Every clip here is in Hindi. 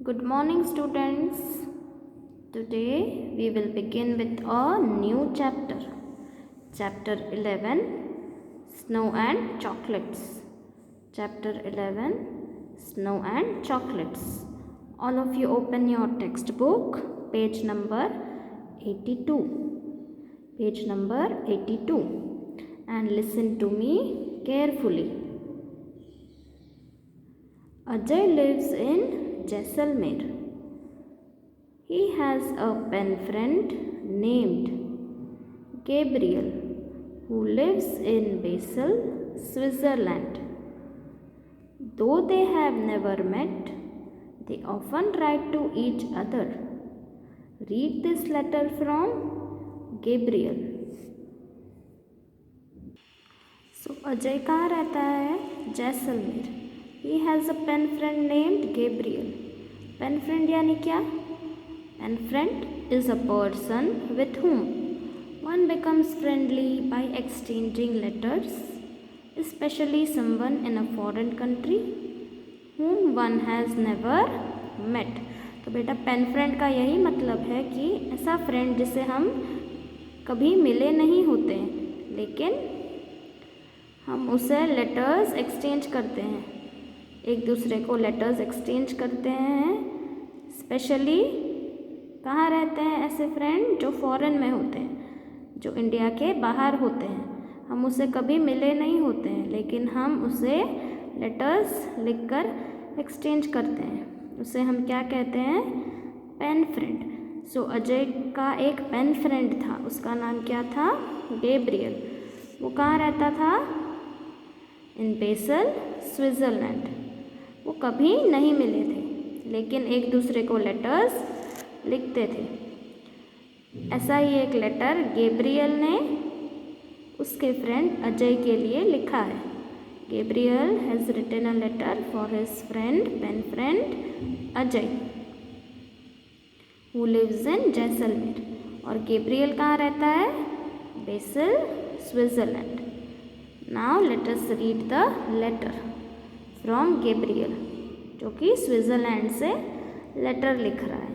Good morning, students. Today we will begin with a new chapter. Chapter 11 Snow and Chocolates. Chapter 11 Snow and Chocolates. All of you open your textbook, page number 82. Page number 82. And listen to me carefully. Ajay lives in Jaisalmer. He has a pen friend named Gabriel who lives in Basel, Switzerland. Though they have never met, they often write to each other. Read this letter from Gabriel. So Ajay कहाँ रहता है? Jaisalmer. He has a pen friend named Gabriel. Pen friend यानी क्या? Pen friend is a person with whom one becomes friendly by exchanging letters, especially someone in a foreign country whom one has never met. तो बेटा पेन फ्रेंड का यही मतलब है कि ऐसा फ्रेंड जिसे हम कभी मिले नहीं होते हैं लेकिन हम उसे लेटर्स एक्सचेंज करते हैं, एक दूसरे को लेटर्स एक्सचेंज करते हैं. स्पेशली कहाँ रहते हैं ऐसे फ्रेंड? जो फॉरेन में होते हैं, जो इंडिया के बाहर होते हैं. हम उसे कभी मिले नहीं होते हैं लेकिन हम उसे लेटर्स लिखकर एक्सचेंज करते हैं. उसे हम क्या कहते हैं? Pen friend. सो अजय का एक पेन फ्रेंड था, उसका नाम क्या था? गैब्रियल. वो कहाँ रहता था? इन बेसल, स्विट्ज़रलैंड. वो कभी नहीं मिले थे लेकिन एक दूसरे को लेटर्स लिखते थे. ऐसा ही एक लेटर गैब्रियल ने उसके फ्रेंड अजय के लिए लिखा है. Gabriel has written a letter for his friend, pen friend Ajay, who lives in Jaisalmer. और गैब्रियल कहाँ रहता है? Basel, Switzerland. Now let us read the letter from Gabriel, जो कि स्विट्ज़रलैंड से लेटर लिख रहा है.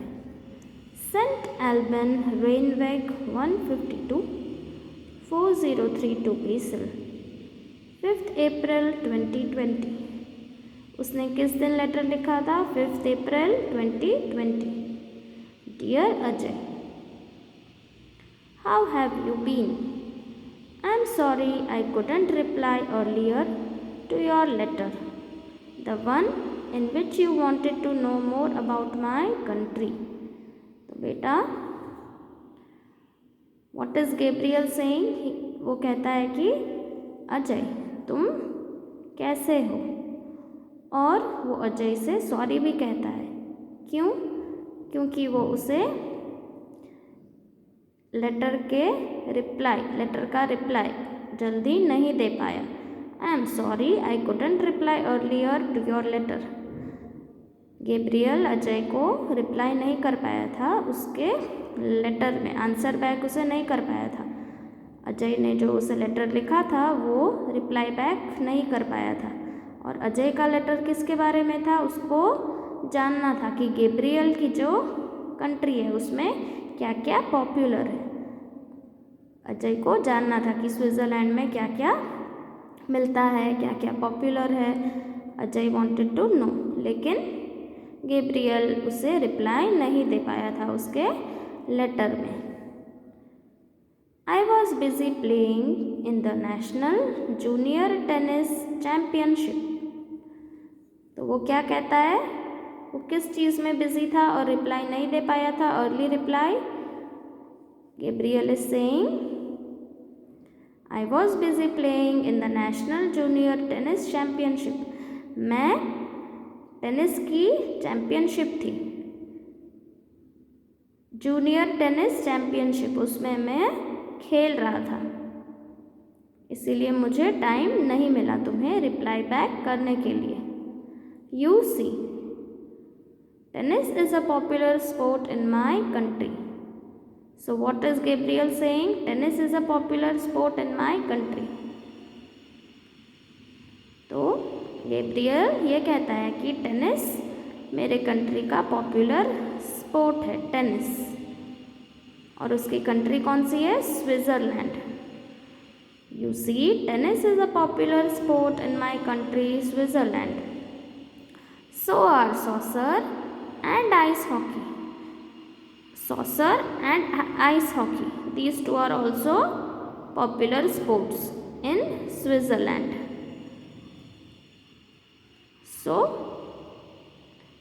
Saint Alban Rheinweg 152 4032 Basel 5th April 2020. उसने किस दिन लेटर लिखा था? 5th April 2020. Dear Ajay, how have you been? I am sorry I couldn't reply earlier to your letter, the one in which you wanted to know more about my country. तो बेटा what is Gabriel saying? वो कहता है कि अजय तुम कैसे हो? और वो अजय से सॉरी भी कहता है. क्यों? क्योंकि वो उसे लेटर का रिप्लाई जल्दी नहीं दे पाया. I am sorry I couldn't reply earlier to your letter. Gabriel Ajay को रिप्लाई नहीं कर पाया था, उसके लेटर में आंसर बैक उसे नहीं कर पाया था. अजय ने जो उसे लेटर लिखा था वो रिप्लाई बैक नहीं कर पाया था. और अजय का लेटर किसके बारे में था? उसको जानना था कि गैब्रियल की जो कंट्री है उसमें क्या क्या पॉपुलर है. अजय को जानना था कि स्विट्ज़रलैंड में क्या क्या मिलता है, क्या क्या पॉपुलर है. अजय वांटेड टू नो, लेकिन गैब्रियल उसे रिप्लाई नहीं दे पाया था उसके लेटर में. I was busy playing in the national junior tennis championship. तो वो क्या कहता है? वो किस चीज़ में बिजी था और रिप्लाई नहीं दे पाया था, early reply? Gabriel is saying, I was busy playing in the National Junior Tennis Championship. मैं टेनिस की चैम्पियनशिप थी, जूनियर टेनिस चैम्पियनशिप, उसमें मैं खेल रहा था, इसीलिए मुझे टाइम नहीं मिला तुम्हें रिप्लाई बैक करने के लिए. You see, tennis is a popular sport in my country. So what is Gabriel saying? Tennis is a popular sport in my country. तो गैब्रियल ये कहता है कि टेनिस मेरे कंट्री का पॉपुलर स्पोर्ट है टेनिस, और उसकी कंट्री कौन सी है? Switzerland. You see tennis is a popular sport in my country Switzerland. So are soccer and ice hockey. Soccer and ice hockey. These two are also popular sports in Switzerland. So,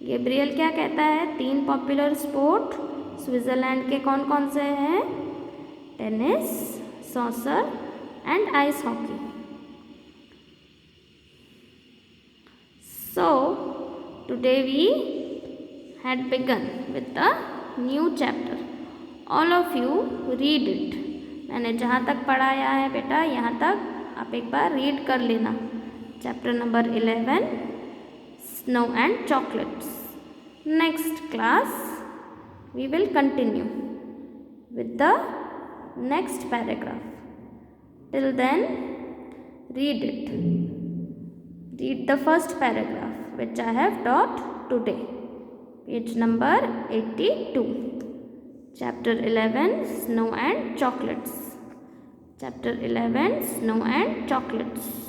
Gabriel क्या कहता है? 3 पॉपुलर स्पोर्ट स्विट्ज़रलैंड के कौन कौन से हैं? Tennis, saucer and ice hockey. So, today we had begun with a new chapter. All of you read it. मैंने जहाँ तक पढ़ाया है बेटा यहाँ तक आप एक बार रीड कर लेना. Chapter number 11 Snow and Chocolates. Next class we will continue with the next paragraph. Till then read it. Read the first paragraph which I have taught today. Page number 82. Chapter 11 Snow and Chocolates. Chapter 11 Snow and Chocolates.